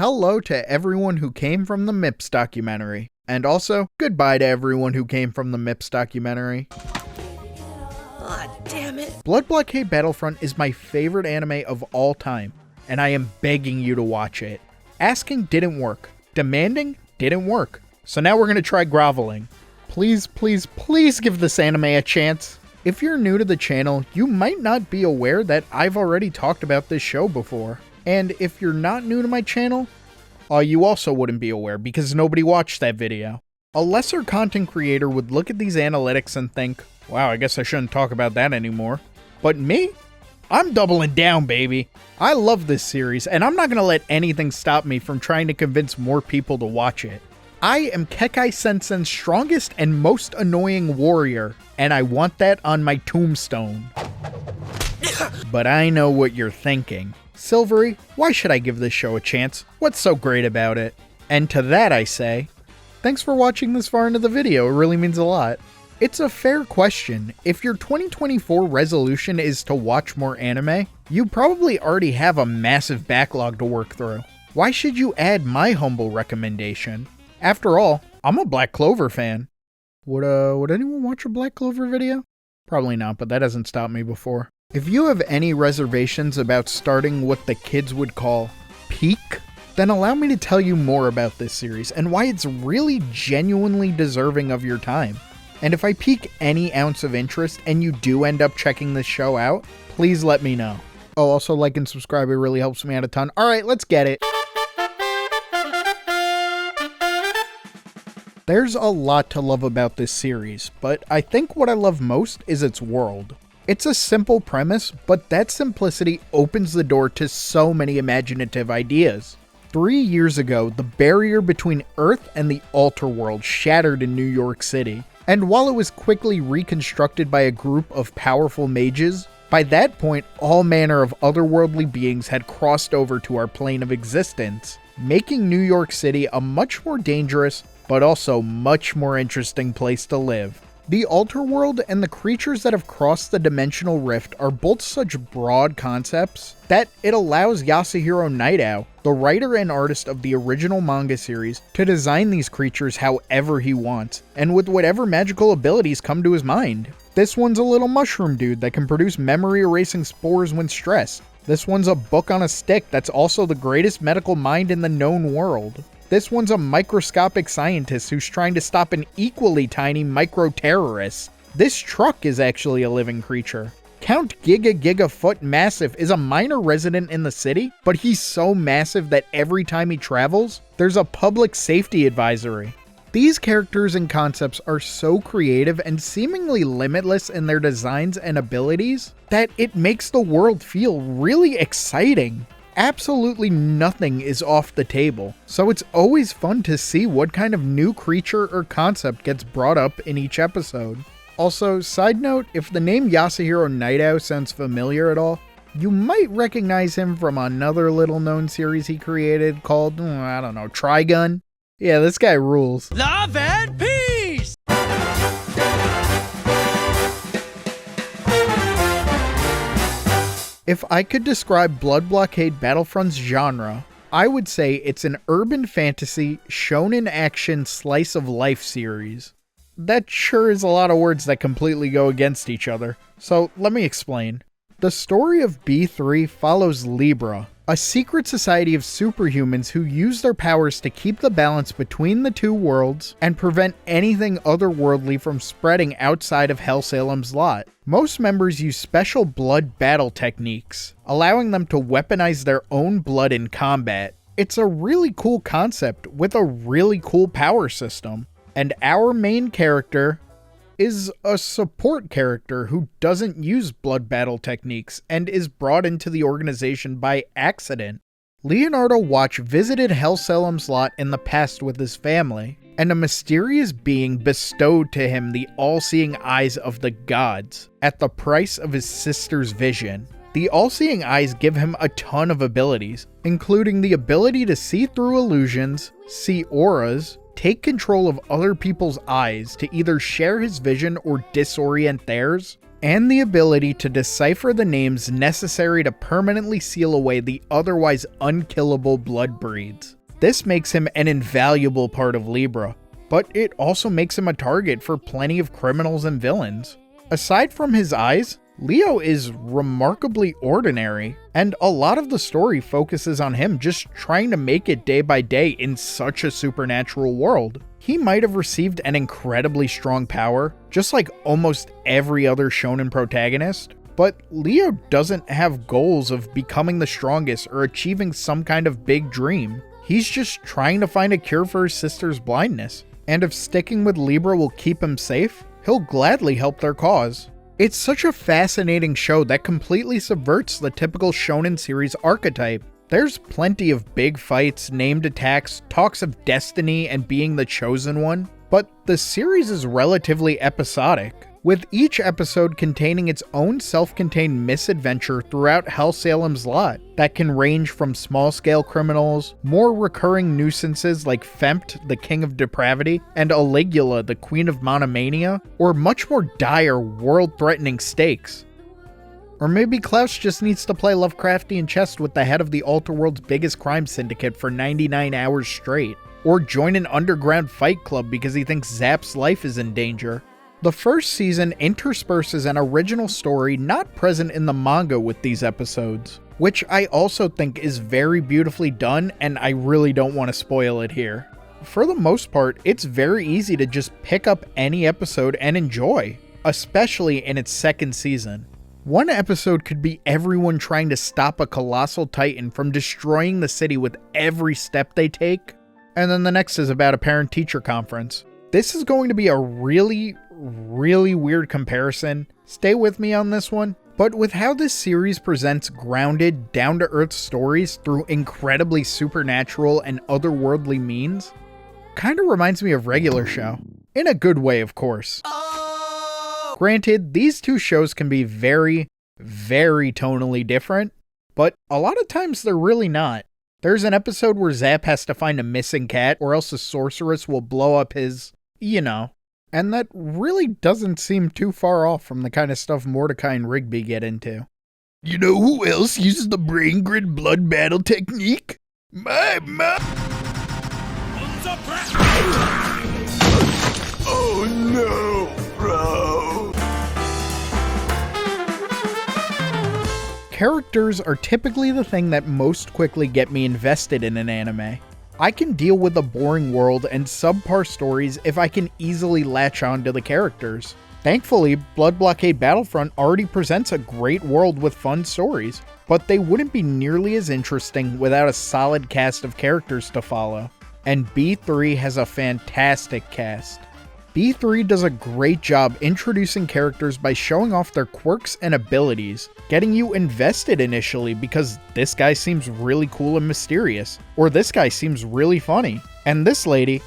hello to everyone who came from the MIPS documentary. And also, goodbye to everyone who came from the MIPS documentary. Aw, damn it. Blood Blockade Battlefront is my favorite anime of all time, and I am begging you to watch it. Asking didn't work. Demanding didn't work. So now we're gonna try groveling. Please, please, please give this anime a chance. If you're new to the channel, you might not be aware that I've already talked about this show before. And if you're not new to my channel, you also wouldn't be aware because nobody watched that video. A lesser content creator would look at these analytics and think, wow, I guess I shouldn't talk about that anymore. But me? I'm doubling down, baby. I love this series, and I'm not gonna let anything stop me from trying to convince more people to watch it. I am Kekkai Sensen's strongest and most annoying warrior, and I want that on my tombstone. But I know what you're thinking. Silvery, why should I give this show a chance? What's so great about it? And to that I say, thanks for watching this far into the video, it really means a lot. It's a fair question. If your 2024 resolution is to watch more anime, you probably already have a massive backlog to work through. Why should you add my humble recommendation? After all, I'm a Black Clover fan. Would anyone watch a Black Clover video? Probably not, but that hasn't stopped me before. If you have any reservations about starting what the kids would call peak, then allow me to tell you more about this series and why it's really genuinely deserving of your time. And if I pique any ounce of interest and you do end up checking this show out, please let me know. Oh, also like and subscribe, it really helps me out a ton. Alright, let's get it. There's a lot to love about this series, but I think what I love most is its world. It's a simple premise, but that simplicity opens the door to so many imaginative ideas. 3 years ago, the barrier between Earth and the Alter World shattered in New York City, and while it was quickly reconstructed by a group of powerful mages, by that point all manner of otherworldly beings had crossed over to our plane of existence, making New York City a much more dangerous, but also much more interesting place to live. The Alter World and the creatures that have crossed the dimensional rift are both such broad concepts that it allows Yasuhiro Nightow, the writer and artist of the original manga series, to design these creatures however he wants, and with whatever magical abilities come to his mind. This one's a little mushroom dude that can produce memory-erasing spores when stressed. This one's a book on a stick that's also the greatest medical mind in the known world. This one's a microscopic scientist who's trying to stop an equally tiny micro-terrorist. This truck is actually a living creature. Count Giga Foot Massive is a minor resident in the city, but he's so massive that every time he travels, there's a public safety advisory. These characters and concepts are so creative and seemingly limitless in their designs and abilities that it makes the world feel really exciting. Absolutely nothing is off the table, so it's always fun to see what kind of new creature or concept gets brought up in each episode. Also, side note, if the name Yasuhiro Nightow sounds familiar at all, you might recognize him from another little known series he created called, I don't know, Trigun? Yeah, this guy rules. Love and peace! If I could describe Blood Blockade Battlefront's genre, I would say it's an urban fantasy, shonen action slice of life series. That sure is a lot of words that completely go against each other, so let me explain. The story of B3 follows Libra, a secret society of superhumans who use their powers to keep the balance between the two worlds and prevent anything otherworldly from spreading outside of Hellsalem's lot. Most members use special blood battle techniques, allowing them to weaponize their own blood in combat. It's a really cool concept with a really cool power system. And our main character is a support character who doesn't use blood battle techniques and is brought into the organization by accident. Leonardo Watch visited Hellsalem's lot in the past with his family, and a mysterious being bestowed to him the all-seeing eyes of the gods at the price of his sister's vision. The all-seeing eyes give him a ton of abilities, including the ability to see through illusions, see auras, take control of other people's eyes to either share his vision or disorient theirs, and the ability to decipher the names necessary to permanently seal away the otherwise unkillable blood breeds. This makes him an invaluable part of Libra, but it also makes him a target for plenty of criminals and villains. Aside from his eyes, Leo is remarkably ordinary, and a lot of the story focuses on him just trying to make it day by day in such a supernatural world. He might have received an incredibly strong power, just like almost every other shonen protagonist, but Leo doesn't have goals of becoming the strongest or achieving some kind of big dream. He's just trying to find a cure for his sister's blindness, and if sticking with Libra will keep him safe, he'll gladly help their cause. It's such a fascinating show that completely subverts the typical shonen series archetype. There's plenty of big fights, named attacks, talks of destiny and being the chosen one, but the series is relatively episodic, with each episode containing its own self-contained misadventure throughout Hell Salem's lot that can range from small-scale criminals, more recurring nuisances like Fempt, the King of Depravity, and Aligula, the Queen of Monomania, or much more dire, world-threatening stakes. Or maybe Klaus just needs to play Lovecraftian chess with the head of the Alterworld's biggest crime syndicate for 99 hours straight, or join an underground fight club because he thinks Zap's life is in danger. The first season intersperses an original story not present in the manga with these episodes, which I also think is very beautifully done, and I really don't want to spoil it here. For the most part, it's very easy to just pick up any episode and enjoy, especially in its second season. One episode could be everyone trying to stop a colossal titan from destroying the city with every step they take, and then the next is about a parent-teacher conference. This is going to be a really weird comparison. Stay with me on this one. But with how this series presents grounded, down-to-earth stories through incredibly supernatural and otherworldly means, kinda reminds me of Regular Show. In a good way, of course. Granted, these two shows can be very tonally different, but a lot of times they're really not. There's an episode where Zap has to find a missing cat or else a sorceress will blow up his, and that really doesn't seem too far off from the kind of stuff Mordecai and Rigby get into. You know who else uses the brain grid blood battle technique? My mom! Oh no, bro! Characters are typically the thing that most quickly get me invested in an anime. I can deal with a boring world and subpar stories if I can easily latch on to the characters. Thankfully, Blood Blockade Battlefront already presents a great world with fun stories, but they wouldn't be nearly as interesting without a solid cast of characters to follow. And B3 has a fantastic cast. B3 does a great job introducing characters by showing off their quirks and abilities, getting you invested initially because this guy seems really cool and mysterious, or this guy seems really funny, and this lady,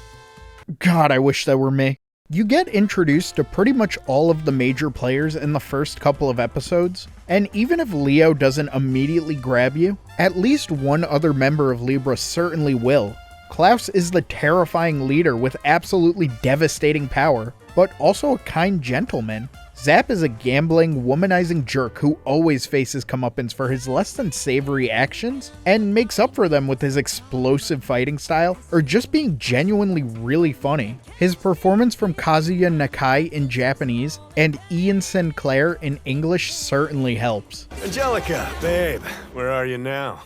God, I wish that were me. You get introduced to pretty much all of the major players in the first couple of episodes, and even if Leo doesn't immediately grab you, at least one other member of Libra certainly will. Klaus is the terrifying leader with absolutely devastating power, but also a kind gentleman. Zap is a gambling, womanizing jerk who always faces comeuppance for his less than savory actions, and makes up for them with his explosive fighting style, or just being genuinely really funny. His performance from Kazuya Nakai in Japanese, and Ian Sinclair in English certainly helps. Angelica, babe, where are you now?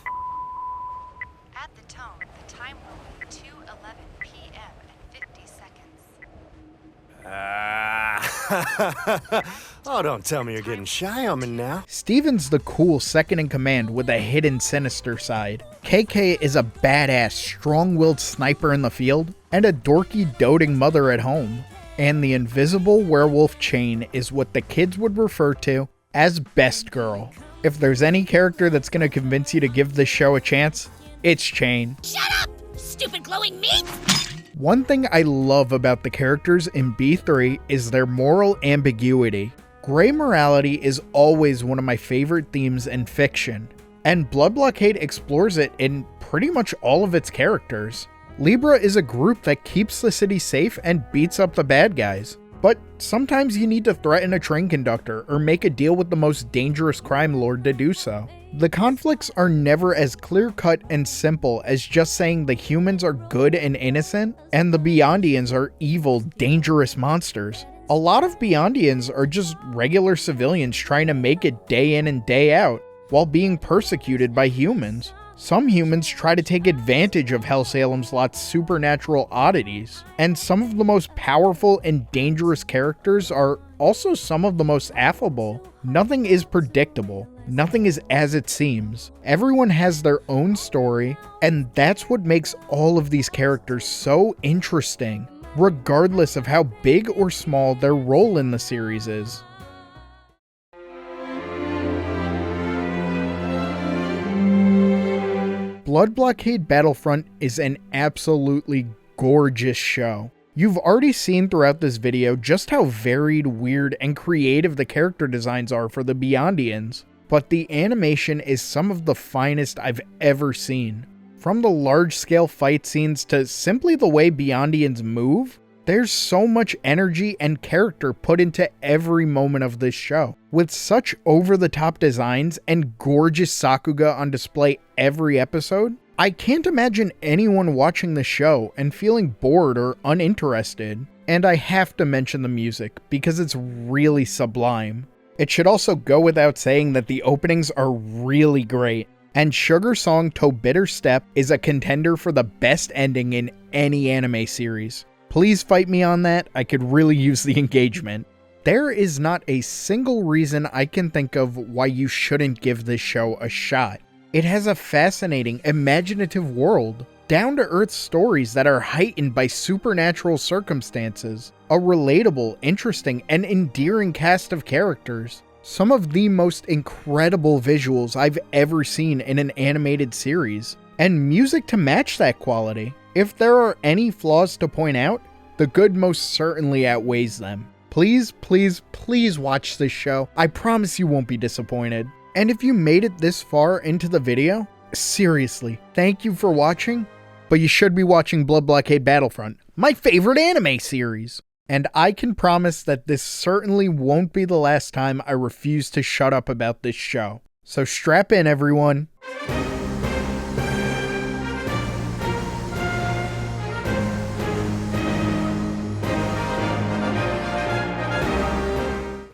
At the tone, the time will be 2:11 p.m. and 50 seconds. Oh, don't tell me you're getting shy on me now. Steven's the cool second in command with a hidden sinister side. Kekkai is a badass, strong-willed sniper in the field, and a dorky, doting mother at home. And the invisible werewolf Chain is what the kids would refer to as Best Girl. If there's any character that's gonna convince you to give this show a chance, it's Chain. Shut up, stupid glowing meat! One thing I love about the characters in B3 is their moral ambiguity. Gray morality is always one of my favorite themes in fiction, and Blood Blockade explores it in pretty much all of its characters. Libra is a group that keeps the city safe and beats up the bad guys. But sometimes you need to threaten a train conductor or make a deal with the most dangerous crime lord to do so. The conflicts are never as clear-cut and simple as just saying the humans are good and innocent, and the Beyondians are evil, dangerous monsters. A lot of Beyondians are just regular civilians trying to make it day in and day out, while being persecuted by humans. Some humans try to take advantage of Hellsalem's Lot's supernatural oddities, and some of the most powerful and dangerous characters are also some of the most affable. Nothing is predictable. Nothing is as it seems. Everyone has their own story, and that's what makes all of these characters so interesting, regardless of how big or small their role in the series is. Blood Blockade Battlefront is an absolutely gorgeous show. You've already seen throughout this video just how varied, weird, and creative the character designs are for the Beyondians, but the animation is some of the finest I've ever seen. From the large-scale fight scenes to simply the way Beyondians move, there's so much energy and character put into every moment of this show. With such over-the-top designs and gorgeous Sakuga on display every episode, I can't imagine anyone watching the show and feeling bored or uninterested. And I have to mention the music, because it's really sublime. It should also go without saying that the openings are really great, and Sugar Song To Bitter Step is a contender for the best ending in any anime series. Please fight me on that, I could really use the engagement. There is not a single reason I can think of why you shouldn't give this show a shot. It has a fascinating, imaginative world, down-to-earth stories that are heightened by supernatural circumstances, a relatable, interesting, and endearing cast of characters, some of the most incredible visuals I've ever seen in an animated series, and music to match that quality. If there are any flaws to point out, the good most certainly outweighs them. Please, please, please watch this show. I promise you won't be disappointed. And if you made it this far into the video, seriously, thank you for watching, but you should be watching Blood Blockade Battlefront, my favorite anime series. And I can promise that this certainly won't be the last time I refuse to shut up about this show. So strap in, everyone.